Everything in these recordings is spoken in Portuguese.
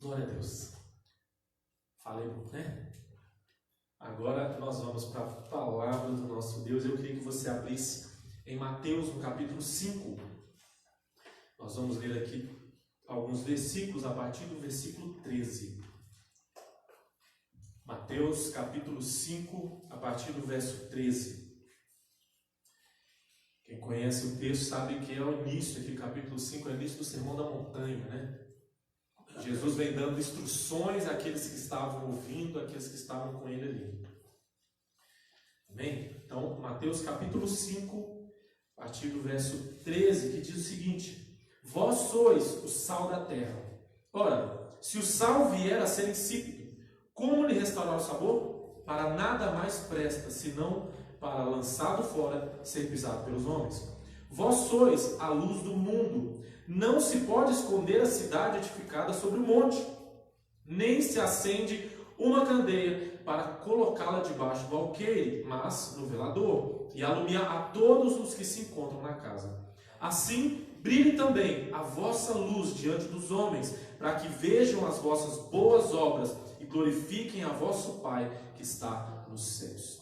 Glória a Deus. Falei, né? Agora nós vamos para a palavra do nosso Deus. Eu queria que você abrisse em Mateus, no capítulo 5. Nós vamos ler aqui alguns versículos a partir do versículo 13. Mateus, capítulo 5, a partir do verso 13. Quem conhece o texto sabe que é o início aqui, capítulo 5, é o início do Sermão da Montanha, né? Jesus vem dando instruções àqueles que estavam ouvindo, àqueles que estavam com ele ali. Amém? Então, Mateus capítulo 5, a partir do verso 13, que diz o seguinte: Vós sois o sal da terra. Ora, se o sal vier a ser insípido, como lhe restaurar o sabor? Para nada mais presta, senão para, lançado fora, ser pisado pelos homens. Vós sois a luz do mundo. Não se pode esconder a cidade edificada sobre o monte, nem se acende uma candeia para colocá-la debaixo do alqueire, mas no velador, e alumiar a todos os que se encontram na casa. Assim, brilhe também a vossa luz diante dos homens, para que vejam as vossas boas obras e glorifiquem a vosso Pai que está nos céus.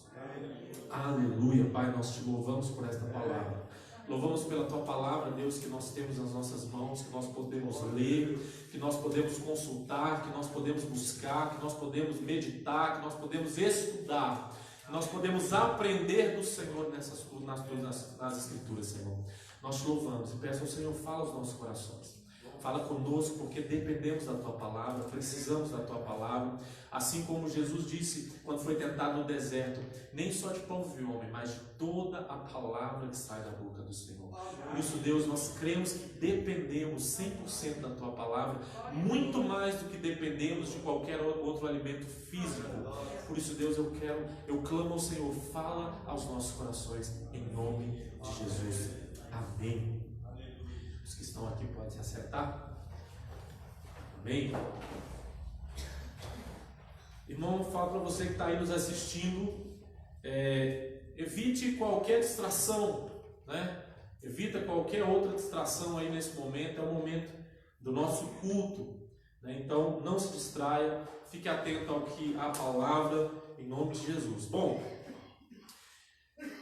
Aleluia, Pai, nós te louvamos por esta palavra. Louvamos pela Tua palavra, Deus, que nós temos nas nossas mãos, que nós podemos ler, que nós podemos consultar, que nós podemos buscar, que nós podemos meditar, que nós podemos estudar, que nós podemos aprender do Senhor nas Escrituras, Senhor. Nós te louvamos e peço ao Senhor, fala aos nossos corações. Fala conosco, porque dependemos da Tua palavra, precisamos da Tua palavra. Assim como Jesus disse quando foi tentado no deserto, nem só de pão vive o homem, mas de toda a palavra que sai da boca do Senhor. Por isso, Deus, nós cremos que dependemos 100% da Tua palavra, muito mais do que dependemos de qualquer outro alimento físico. Por isso, Deus, eu clamo ao Senhor, fala aos nossos corações, em nome de Jesus. Amém. Os que estão aqui podem se acertar. Amém. Irmão, eu falo para você que está aí nos assistindo, evite qualquer distração, né? Evita qualquer outra distração aí nesse momento. É o momento do nosso culto, né? Então não se distraia, fique atento ao que a palavra, em nome de Jesus. Bom,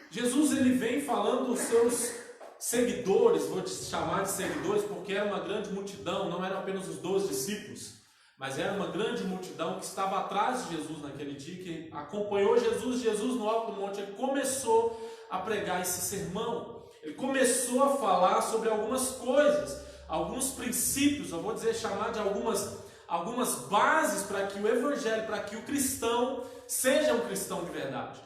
Jesus ele vem falando dos seus seguidores, vou te chamar de seguidores porque era uma grande multidão, não eram apenas os 12 discípulos, mas era uma grande multidão que estava atrás de Jesus naquele dia, que acompanhou Jesus no alto do monte. Ele começou a pregar esse sermão, ele começou a falar sobre algumas coisas, alguns princípios, eu vou chamar de algumas bases para que o evangelho, para que o cristão seja um cristão de verdade.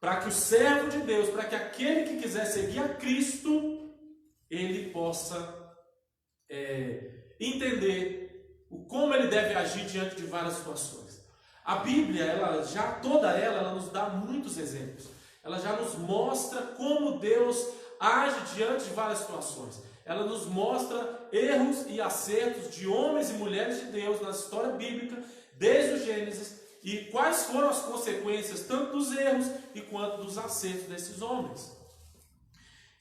Para que o servo de Deus, para que aquele que quiser seguir a Cristo, ele possa entender como ele deve agir diante de várias situações. A Bíblia, toda ela nos dá muitos exemplos. Ela já nos mostra como Deus age diante de várias situações. Ela nos mostra erros e acertos de homens e mulheres de Deus na história bíblica, desde o Gênesis, e quais foram as consequências tanto dos erros e quanto dos acertos desses homens.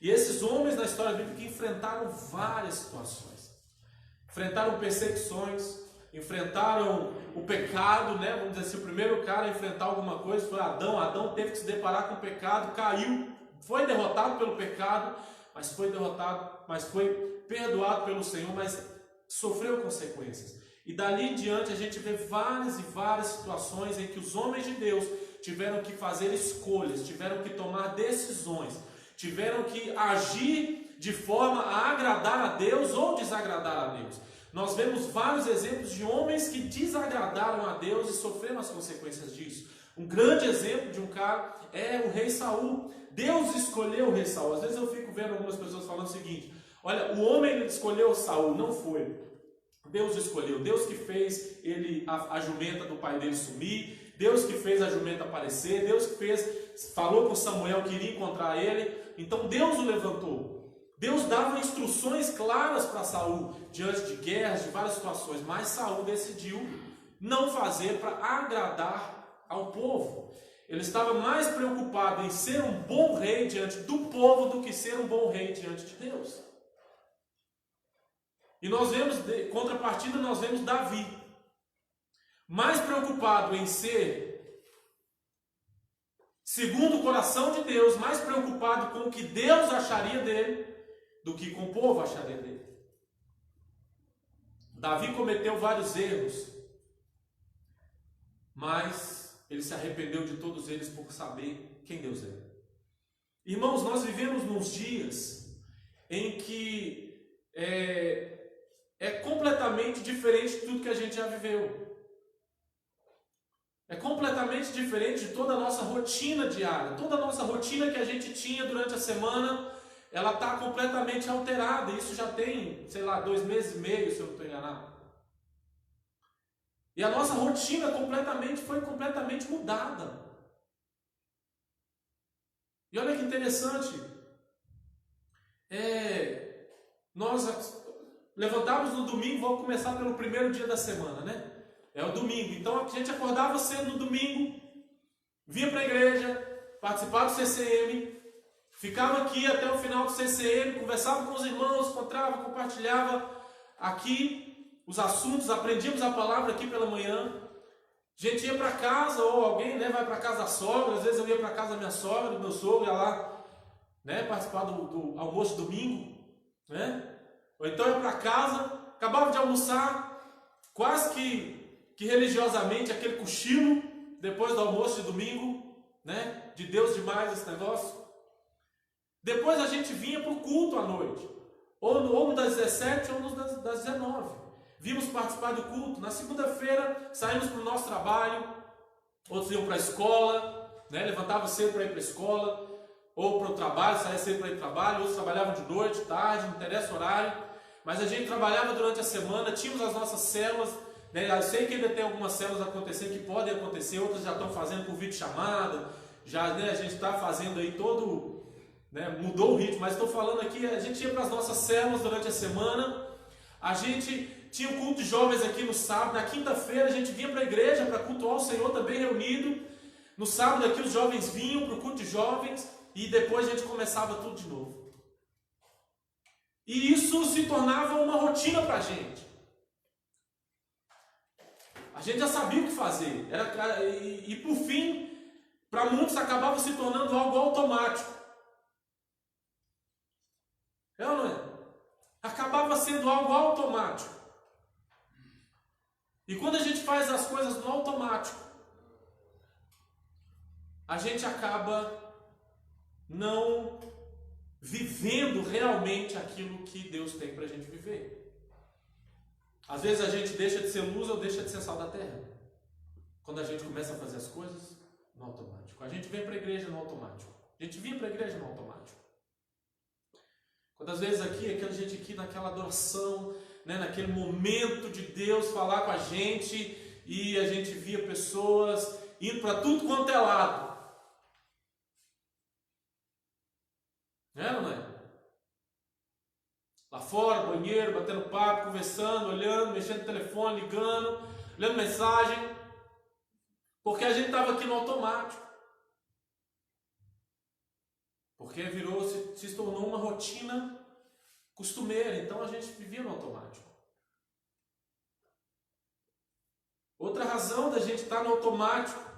E esses homens na história bíblica enfrentaram várias situações. Enfrentaram perseguições, enfrentaram o pecado, né? Vamos dizer assim, o primeiro cara a enfrentar alguma coisa foi Adão. Adão teve que se deparar com o pecado, caiu, foi derrotado pelo pecado, mas foi perdoado pelo Senhor, mas sofreu consequências. E dali em diante a gente vê várias e várias situações em que os homens de Deus tiveram que fazer escolhas, tiveram que tomar decisões, tiveram que agir de forma a agradar a Deus ou desagradar a Deus. Nós vemos vários exemplos de homens que desagradaram a Deus e sofreram as consequências disso. Um grande exemplo de um cara é o rei Saul. Deus escolheu o rei Saul. Às vezes eu fico vendo algumas pessoas falando o seguinte: olha, o homem escolheu Saul, não foi. Deus escolheu, Deus que fez a jumenta do pai dele sumir, Deus que fez a jumenta aparecer, Deus que falou com Samuel que iria encontrar ele, então Deus o levantou. Deus dava instruções claras para Saul, diante de guerras, de várias situações, mas Saul decidiu não fazer para agradar ao povo. Ele estava mais preocupado em ser um bom rei diante do povo do que ser um bom rei diante de Deus. E nós vemos, contrapartida, nós vemos Davi. mais preocupado em ser segundo o coração de Deus, mais preocupado com o que Deus acharia dele, do que com o povo acharia dele. Davi cometeu vários erros, mas ele se arrependeu de todos eles por saber quem Deus é. Irmãos, nós vivemos nos dias em que é completamente diferente de tudo que a gente já viveu. É completamente diferente de toda a nossa rotina diária. Toda a nossa rotina que a gente tinha durante a semana, ela está completamente alterada. Isso já tem, 2 meses e meio, se eu não estou enganado. E a nossa rotina foi completamente mudada. E olha que interessante. Nós levantávamos no domingo, vamos começar pelo primeiro dia da semana, né? É o domingo. Então a gente acordava cedo no domingo, vinha para a igreja, participava do CCM, ficava aqui até o final do CCM, conversava com os irmãos, encontrava, compartilhava aqui os assuntos, aprendíamos a palavra aqui pela manhã. A gente ia para casa, ou alguém vai para casa da sogra, às vezes eu ia para casa da minha sogra, do meu sogro, ia lá participar do almoço de domingo, ou então ia para casa, acabava de almoçar, quase que religiosamente, aquele cochilo depois do almoço de domingo, de Deus demais esse negócio. Depois a gente vinha para o culto à noite, ou no das 17 ou no das 19. Vimos participar do culto. Na segunda-feira saímos para o nosso trabalho, outros iam para a escola, levantavam cedo para ir para a escola, ou para o trabalho, saía cedo para ir para o trabalho, outros trabalhavam de noite, tarde, não interessa o horário, mas a gente trabalhava durante a semana, tínhamos as nossas células. Eu sei que ainda tem algumas células acontecendo, que podem acontecer, outras já estão fazendo por videochamada, já a gente está fazendo aí todo, mudou o ritmo, mas estou falando aqui, a gente ia para as nossas células durante a semana, a gente tinha o culto de jovens aqui no sábado, na quinta-feira a gente vinha para a igreja para cultuar o Senhor também reunido, no sábado aqui os jovens vinham para o culto de jovens e depois a gente começava tudo de novo. E isso se tornava uma rotina para a gente. A gente já sabia o que fazer. E por fim, para muitos acabava se tornando algo automático. É ou não é? Acabava sendo algo automático. E quando a gente faz as coisas no automático, a gente acaba não vivendo realmente aquilo que Deus tem para a gente viver. Às vezes a gente deixa de ser luz ou deixa de ser sal da terra. Quando a gente começa a fazer as coisas no automático. A gente vem para a igreja no automático. A gente vinha para a igreja no automático. Quantas vezes aqui, aquela gente aqui naquela adoração, naquele momento de Deus falar com a gente, e a gente via pessoas indo para tudo quanto é lado. Não é? Lá fora, banheiro, batendo papo, conversando, olhando, mexendo no telefone, ligando, lendo mensagem, porque a gente estava aqui no automático. Porque se tornou uma rotina costumeira, então a gente vivia no automático. Outra razão da gente estar no automático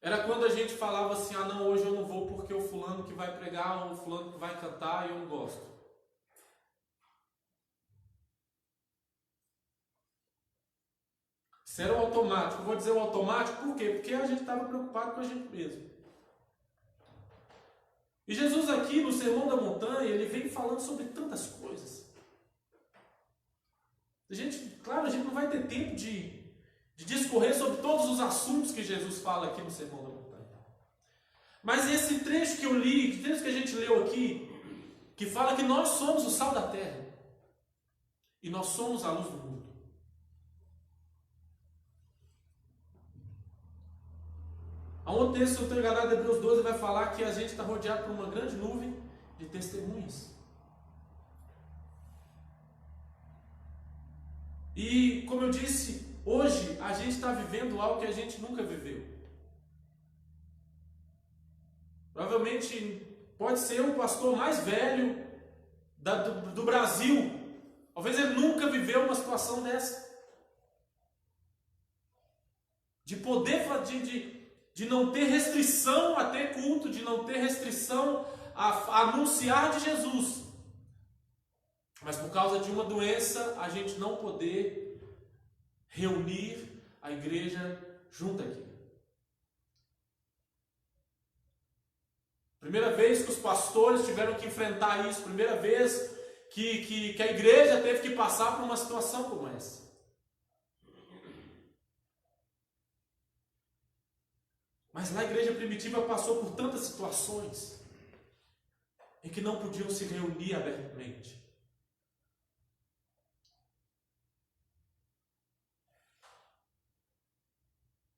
era quando a gente falava assim, não, hoje eu não vou porque o fulano que vai pregar, ou o fulano que vai cantar, e eu não gosto. Isso era o automático. Eu vou dizer o automático por quê? Porque a gente estava preocupado com a gente mesmo. E Jesus aqui no Sermão da Montanha, ele vem falando sobre tantas coisas. Claro, a gente não vai ter tempo de discorrer sobre todos os assuntos que Jesus fala aqui no Sermão da Montanha. Mas esse trecho que eu li, esse trecho que a gente leu aqui, que fala que nós somos o sal da terra e nós somos a luz do mundo. Há um texto, se eu estou enganado, Hebreus 12, vai falar que a gente está rodeado por uma grande nuvem de testemunhas. E, como eu disse, hoje a gente está vivendo algo que a gente nunca viveu. Provavelmente pode ser o pastor mais velho do Brasil. Talvez ele nunca viveu uma situação dessa. de poder, de não ter restrição a ter culto, de não ter restrição a anunciar de Jesus. Mas por causa de uma doença, a gente não poder reunir a igreja junto aqui. Primeira vez que os pastores tiveram que enfrentar isso, primeira vez que a igreja teve que passar por uma situação como essa. Mas lá a igreja primitiva passou por tantas situações em que não podiam se reunir abertamente.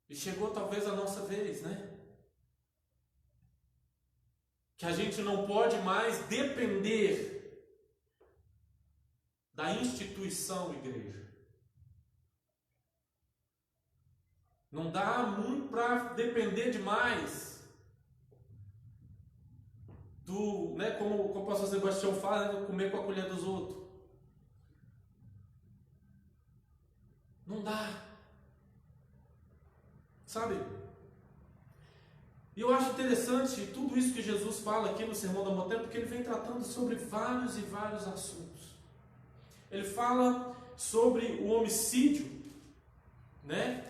E chegou talvez a nossa vez, né? Que a gente não pode mais depender da instituição igreja. Não dá muito para depender demais do, né, como o pastor Sebastião fala, né, comer com a colher dos outros. Não dá. Sabe? E eu acho interessante tudo isso que Jesus fala aqui no Sermão da Montanha, porque ele vem tratando sobre vários e vários assuntos. Ele fala sobre o homicídio, né?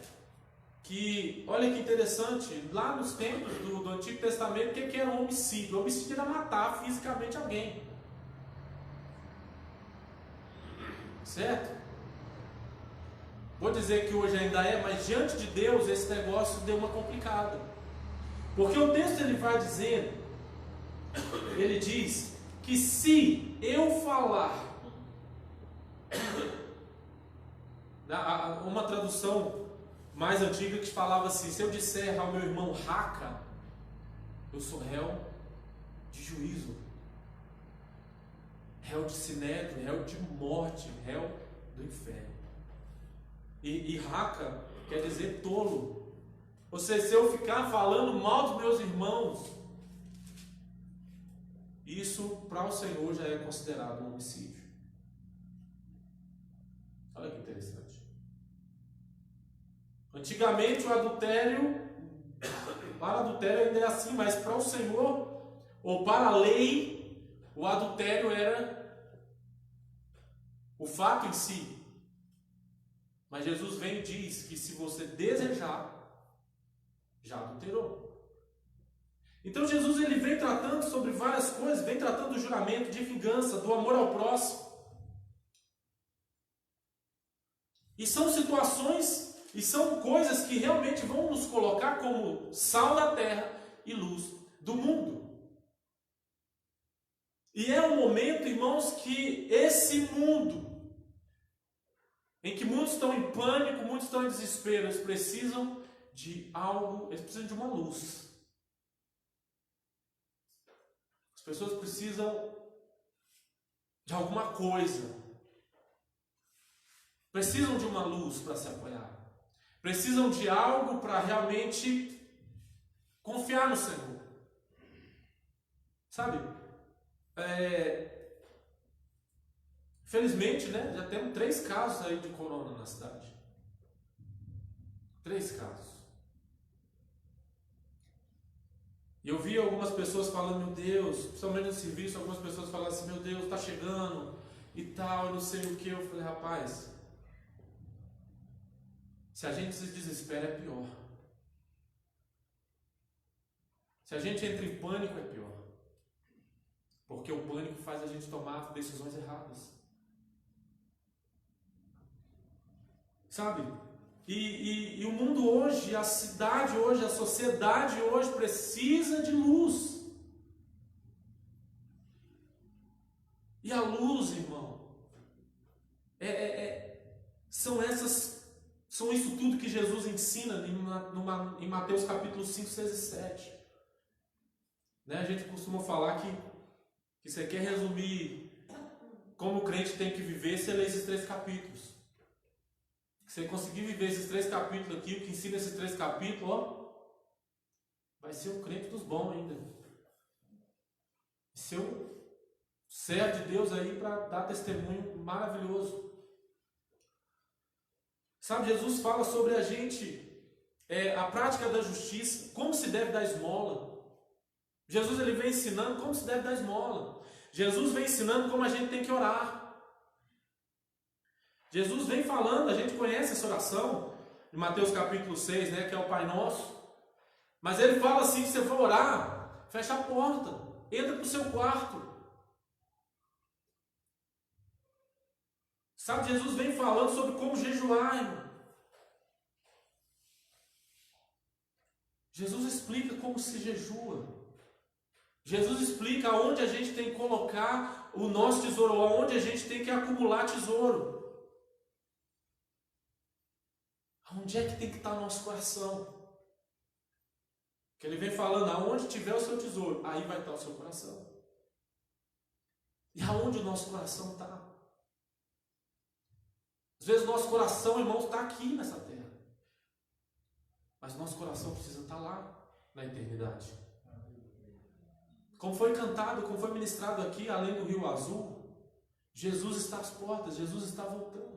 Que, olha que interessante, lá nos tempos do Antigo Testamento, o que era um homicídio? O homicídio era matar fisicamente alguém. Certo? Vou dizer que hoje ainda é, mas diante de Deus esse negócio deu uma complicada. Porque o texto ele vai dizendo, ele diz que se eu falar, uma tradução mais antiga que falava assim, se eu disser ao meu irmão raca, eu sou réu de juízo, réu de sinédrio, réu de morte, réu do inferno. E raca quer dizer tolo. Ou seja, se eu ficar falando mal dos meus irmãos, isso para o Senhor já é considerado um homicídio. Olha que interessante. Antigamente o adultério, para o adultério ainda é assim, mas para o Senhor, ou para a lei, o adultério era o fato em si. Mas Jesus vem e diz que se você desejar, já adulterou. Então Jesus ele vem tratando sobre várias coisas, vem tratando do juramento, de vingança, do amor ao próximo. E são situações e são coisas que realmente vão nos colocar como sal da terra e luz do mundo. E é um momento, irmãos, que esse mundo, em que muitos estão em pânico, muitos estão em desespero, eles precisam de algo, eles precisam de uma luz. As pessoas precisam de alguma coisa. Precisam de uma luz para se apoiar. Precisam de algo para realmente confiar no Senhor. Sabe? Felizmente, né? Já temos 3 casos aí de corona na cidade. 3 casos. E eu vi algumas pessoas falando, meu Deus, principalmente no serviço, algumas pessoas falando assim, meu Deus, está chegando e tal, eu não sei o que. Eu falei, rapaz, se a gente se desespera é pior. Se a gente entra em pânico é pior. Porque o pânico faz a gente tomar decisões erradas. Sabe? E o mundo hoje, a cidade hoje, a sociedade hoje precisa de luz. E a luz, irmão, são isso tudo que Jesus ensina em Mateus capítulo 5, 6 e 7. Né? A gente costuma falar que você quer resumir como o crente tem que viver, você lê esses 3 capítulos. Se você conseguir viver esses 3 capítulos aqui, o que ensina esses 3 capítulos, ó, vai ser um crente dos bons ainda. Vai ser um servo de Deus aí para dar testemunho maravilhoso. Sabe, Jesus fala sobre a gente a prática da justiça, como se deve dar esmola. Jesus ele vem ensinando como se deve dar esmola. Jesus vem ensinando como a gente tem que orar. Jesus vem falando, a gente conhece essa oração, de Mateus capítulo 6, né, que é o Pai Nosso. Mas ele fala assim, que você for orar, fecha a porta, entra para o seu quarto. Sabe, Jesus vem falando sobre como jejuar, irmão. Jesus explica como se jejua. Jesus explica aonde a gente tem que colocar o nosso tesouro, ou aonde a gente tem que acumular tesouro. Onde é que tem que estar o nosso coração? Que ele vem falando, aonde tiver o seu tesouro, aí vai estar o seu coração. E aonde o nosso coração está? Às vezes o nosso coração, irmãos, está aqui nessa terra. Mas nosso coração precisa estar lá, na eternidade. Como foi cantado, como foi ministrado aqui, além do Rio Azul, Jesus está às portas, Jesus está voltando.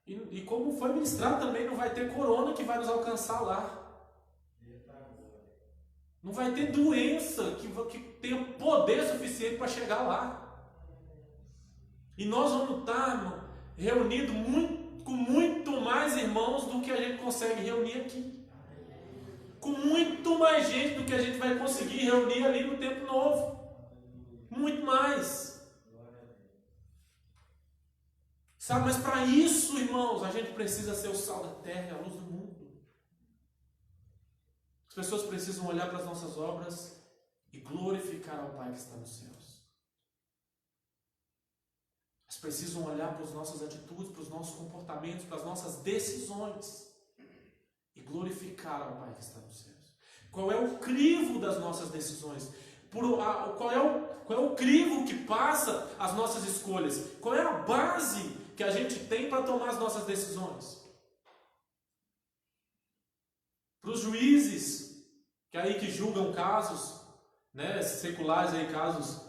E como foi ministrado também, não vai ter corona que vai nos alcançar lá. Não vai ter doença que tenha poder suficiente para chegar lá. E nós vamos estar, irmão, reunidos com muito mais irmãos do que a gente consegue reunir aqui. Com muito mais gente do que a gente vai conseguir reunir ali no tempo novo. Muito mais. Sabe, mas para isso, irmãos, a gente precisa ser o sal da terra e a luz do mundo. As pessoas precisam olhar para as nossas obras e glorificar ao Pai que está nos céus. Elas precisam olhar para as nossas atitudes, para os nossos comportamentos, para as nossas decisões e glorificar ao Pai que está nos céus. Qual é o crivo das nossas decisões? Qual é o crivo que passa as nossas escolhas? Qual é a base que a gente tem para tomar as nossas decisões? Para os juízes que julgam casos, né, seculares aí, casos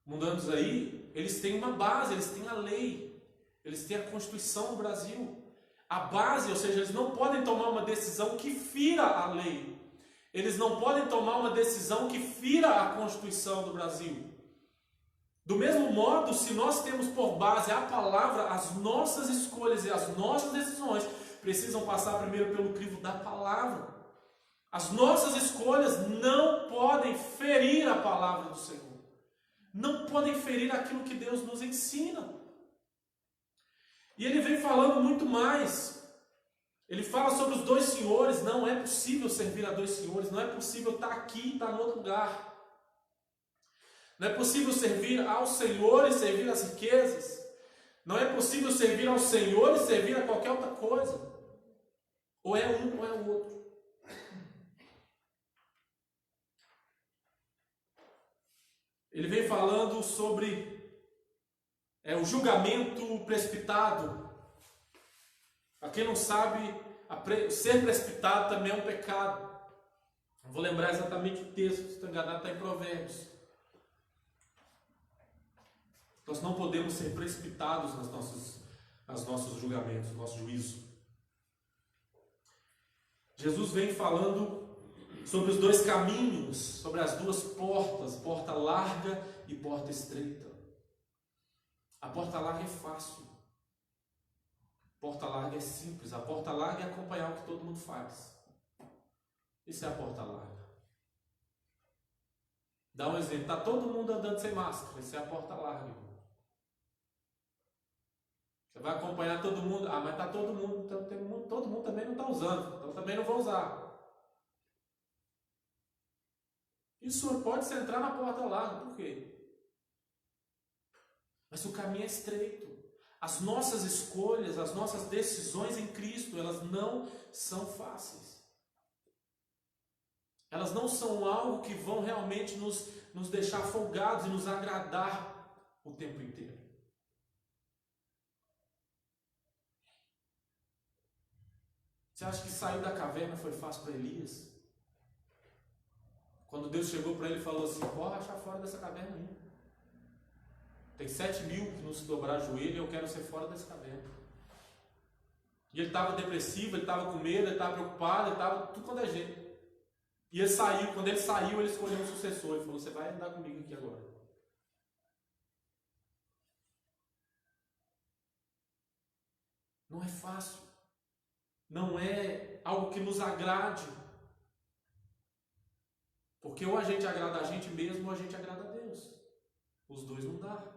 mundanos aí, eles têm uma base, eles têm a lei, eles têm a Constituição do Brasil. A base, ou seja, eles não podem tomar uma decisão que fira a lei. Eles não podem tomar uma decisão que fira a Constituição do Brasil. Do mesmo modo, se nós temos por base a palavra, as nossas escolhas e as nossas decisões precisam passar primeiro pelo crivo da palavra. As nossas escolhas não podem ferir a palavra do Senhor. Não podem ferir aquilo que Deus nos ensina. E ele vem falando muito mais. Ele fala sobre os dois senhores. Não é possível servir a dois senhores. Não é possível estar aqui e estar em outro lugar. Não é possível servir ao Senhor e servir às riquezas. Não é possível servir ao Senhor e servir a qualquer outra coisa. Ou é um ou é o outro. Ele vem falando sobre o julgamento precipitado. Para quem não sabe, ser precipitado também é um pecado. Não vou lembrar exatamente o texto, se estou enganado, está em Provérbios. Nós não podemos ser precipitados nos nossos julgamentos, no nosso juízo. Jesus vem falando sobre os dois caminhos, sobre as duas portas, porta larga e porta estreita. A porta larga é fácil. A porta larga é simples. A porta larga é acompanhar o que todo mundo faz. Isso é a porta larga. Dá um exemplo. Está todo mundo andando sem máscara. Isso é a porta larga. Você vai acompanhar todo mundo. Ah, mas está todo mundo também não está usando. Então também não vou usar. E o senhor pode se entrar na porta larga. Por quê? Mas o caminho é estreito. As nossas escolhas, as nossas decisões em Cristo, elas não são fáceis. Elas não são algo que vão realmente nos deixar folgados e nos agradar o tempo inteiro. Você acha que sair da caverna foi fácil para Elias? Quando Deus chegou para ele e falou assim: pode achar fora dessa caverna aí. Tem 7.000 que não se dobrar joelho e eu quero ser fora dessa caverna. E ele estava depressivo, ele estava com medo, ele estava preocupado, ele estava tudo quanto é jeito. E ele saiu, quando ele saiu, ele escolheu um sucessor. Ele falou, você vai andar comigo aqui agora. Não é fácil. Não é algo que nos agrade. Porque ou a gente agrada a gente mesmo, ou a gente agrada a Deus. Os dois não dá.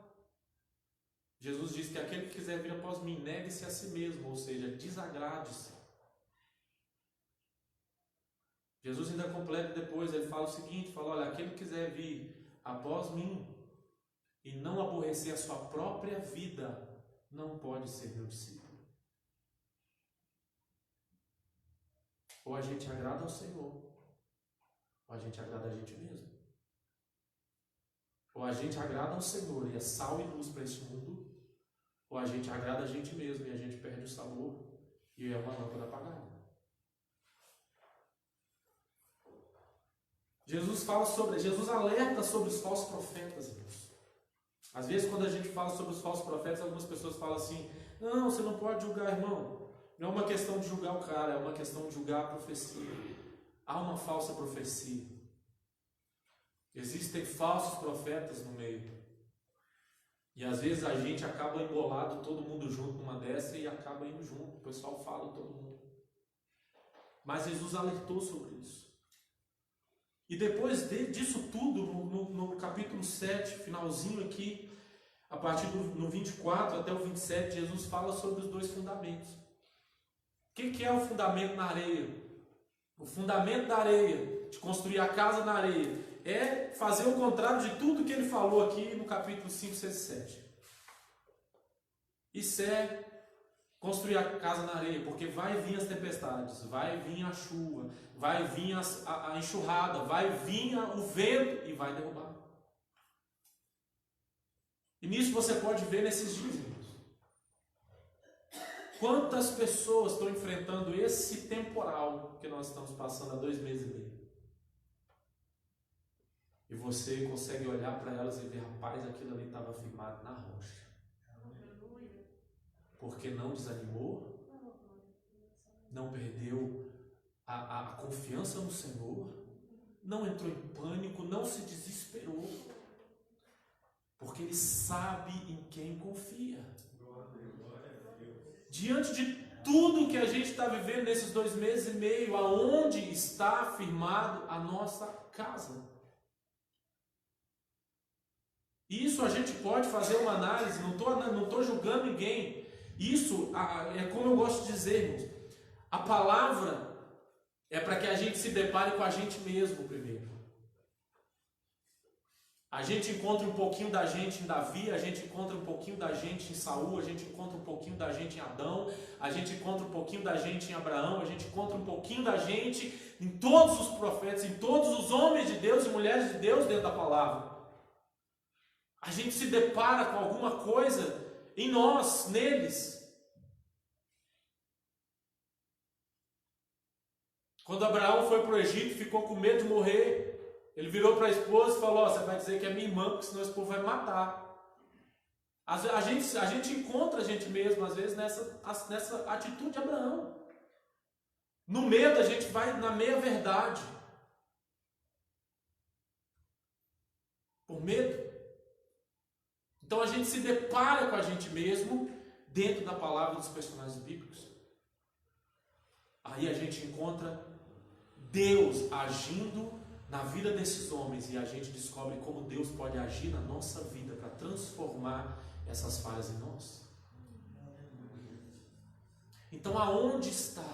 Jesus diz que aquele que quiser vir após mim, negue-se a si mesmo, ou seja, desagrade-se. Jesus ainda completa depois, ele fala o seguinte, fala, olha, aquele que quiser vir após mim e não aborrecer a sua própria vida, não pode ser meu discípulo. Ou a gente agrada ao Senhor, ou a gente agrada a gente mesmo. Ou a gente agrada ao Senhor e é sal e luz para esse mundo, ou a gente agrada a gente mesmo e a gente perde o sabor e é uma lâmpada apagada. Jesus alerta sobre os falsos profetas, irmãos. Às vezes, quando a gente fala sobre os falsos profetas, algumas pessoas falam assim, não, você não pode julgar, irmão. Não é uma questão de julgar o cara, é uma questão de julgar a profecia. Há uma falsa profecia. Existem falsos profetas no meio. E às vezes a gente acaba embolado, todo mundo junto numa dessa e acaba indo junto. O pessoal fala todo mundo. Mas Jesus alertou sobre isso. E depois disso tudo, no capítulo 7, finalzinho aqui, a partir no 24 até o 27, Jesus fala sobre os dois fundamentos. O que é o fundamento na areia? O fundamento da areia, de construir a casa na areia, é fazer o contrário de tudo que ele falou aqui no capítulo 5, 6 e 7. Isso é construir a casa na areia, porque vai vir as tempestades, vai vir a chuva, vai vir a enxurrada, vai vir o vento e vai derrubar. E nisso você pode ver nesses dias, irmãos. Quantas pessoas estão enfrentando esse temporal que nós estamos passando há 2 meses e meio? E você consegue olhar para elas e ver, rapaz, aquilo ali estava firmado na rocha. Porque não desanimou, não perdeu a confiança no Senhor, não entrou em pânico, não se desesperou, porque ele sabe em quem confia. Diante de tudo que a gente está vivendo nesses 2 meses e meio, aonde está firmado a nossa casa? Isso a gente pode fazer uma análise, não estou julgando ninguém. Isso é como eu gosto de dizer, irmãos, a palavra é para que a gente se depare com a gente mesmo primeiro. A gente encontra um pouquinho da gente em Davi, a gente encontra um pouquinho da gente em Saul, a gente encontra um pouquinho da gente em Adão, a gente encontra um pouquinho da gente em Abraão, a gente encontra um pouquinho da gente em todos os profetas, em todos os homens de Deus e mulheres de Deus dentro da palavra. A gente se depara com alguma coisa em nós, neles. Quando Abraão foi para o Egito e ficou com medo de morrer, ele virou para a esposa e falou, você vai dizer que é minha irmã, porque senão esse povo vai me matar. A gente encontra a gente mesmo, às vezes, nessa atitude de Abraão. No medo, a gente vai na meia-verdade. Por medo. Então, a gente se depara com a gente mesmo dentro da palavra dos personagens bíblicos. Aí a gente encontra Deus agindo na vida desses homens e a gente descobre como Deus pode agir na nossa vida para transformar essas falhas em nós. Então, aonde está?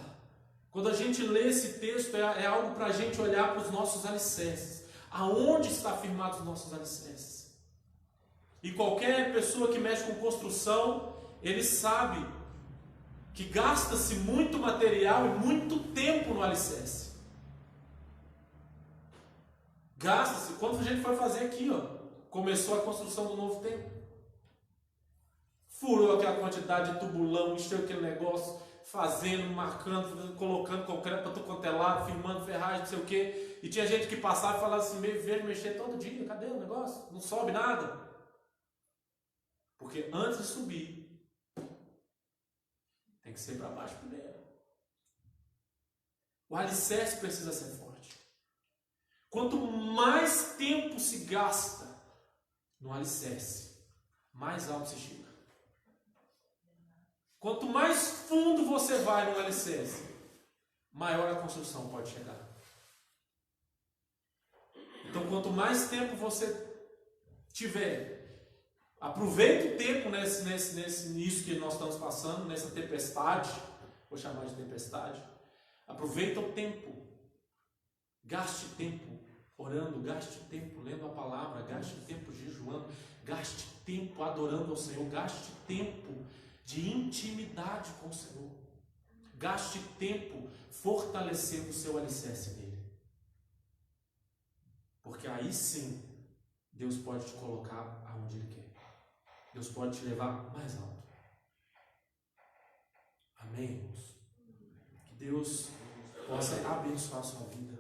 Quando a gente lê esse texto, é algo para a gente olhar para os nossos alicerces. Aonde está firmados os nossos alicerces? E qualquer pessoa que mexe com construção, ele sabe que gasta-se muito material e muito tempo no alicerce. Gasta-se. Quando a gente foi fazer aqui, começou a construção do novo templo. Furou aquela quantidade de tubulão, encheu aquele negócio, fazendo, marcando, colocando concreto para tudo quanto é lado, firmando ferragem, não sei o quê. E tinha gente que passava e falava assim, vejo mexer todo dia, cadê o negócio? Não sobe nada. Porque antes de subir, tem Tem que ser para baixo primeiro. O alicerce precisa ser forte. Quanto mais tempo se gasta no alicerce, mais alto se chega. Quanto mais fundo você vai no alicerce, maior a construção pode chegar. Então, quanto mais tempo você tiver, aproveite o tempo nisso que nós estamos passando, nessa tempestade, vou chamar de tempestade. Aproveita o tempo. Gaste tempo orando, gaste tempo lendo a palavra, gaste tempo jejuando, gaste tempo adorando ao Senhor, gaste tempo de intimidade com o Senhor. Gaste tempo fortalecendo o seu alicerce nele. Porque aí sim, Deus pode te colocar aonde Ele quer. Deus pode te levar mais alto. Amém, irmãos? Que Deus possa abençoar a sua vida.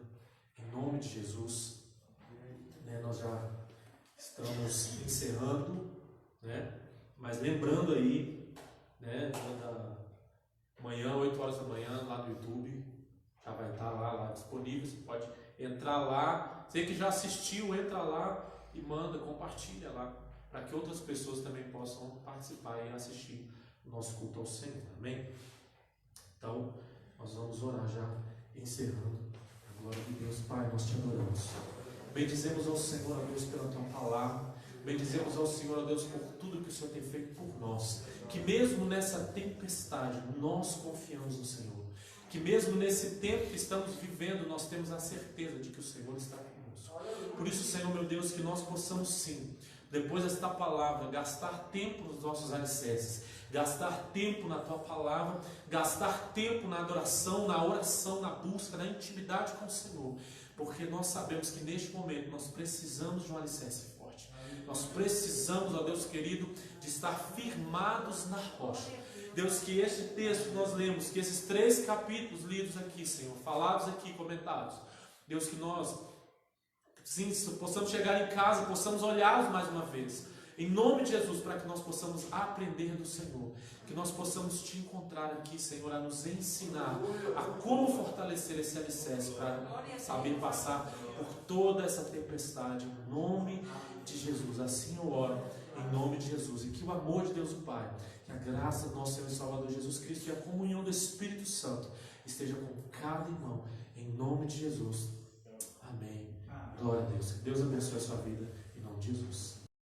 Em nome de Jesus. Nós já estamos encerrando, mas lembrando aí, amanhã, 8 horas da manhã, lá no YouTube, já vai estar lá disponível. Você pode entrar lá. Você que já assistiu, entra lá e manda, compartilha lá, para que outras pessoas também possam participar e assistir o nosso culto ao Senhor. Amém? Então, nós vamos orar já, encerrando. A glória de Deus. Pai, nós te adoramos. Bendizemos ao Senhor, a Deus, pela tua palavra. Bendizemos ao Senhor, a Deus, por tudo que o Senhor tem feito por nós. Que mesmo nessa tempestade, nós confiamos no Senhor. Que mesmo nesse tempo que estamos vivendo, nós temos a certeza de que o Senhor está conosco. Por isso, Senhor, meu Deus, que nós possamos sim, depois desta palavra, gastar tempo nos nossos alicerces, gastar tempo na tua palavra, gastar tempo na adoração, na oração, na busca, na intimidade com o Senhor. Porque nós sabemos que neste momento nós precisamos de um alicerce forte. Nós precisamos, ó Deus querido, de estar firmados na rocha. Deus, que este texto que nós lemos, que esses 3 capítulos lidos aqui, Senhor, falados aqui, comentados, Deus, que nós sim, possamos chegar em casa, possamos olhá-los mais uma vez, em nome de Jesus, para que nós possamos aprender do Senhor, que nós possamos te encontrar aqui, Senhor, a nos ensinar a como fortalecer esse alicerce, para saber passar por toda essa tempestade, em nome de Jesus. Assim eu oro, em nome de Jesus, e que o amor de Deus o Pai, que a graça do nosso Senhor e Salvador Jesus Cristo e a comunhão do Espírito Santo esteja com cada irmão, em nome de Jesus. Amém. Glória a Deus. Que Deus abençoe a sua vida, em nome de Jesus.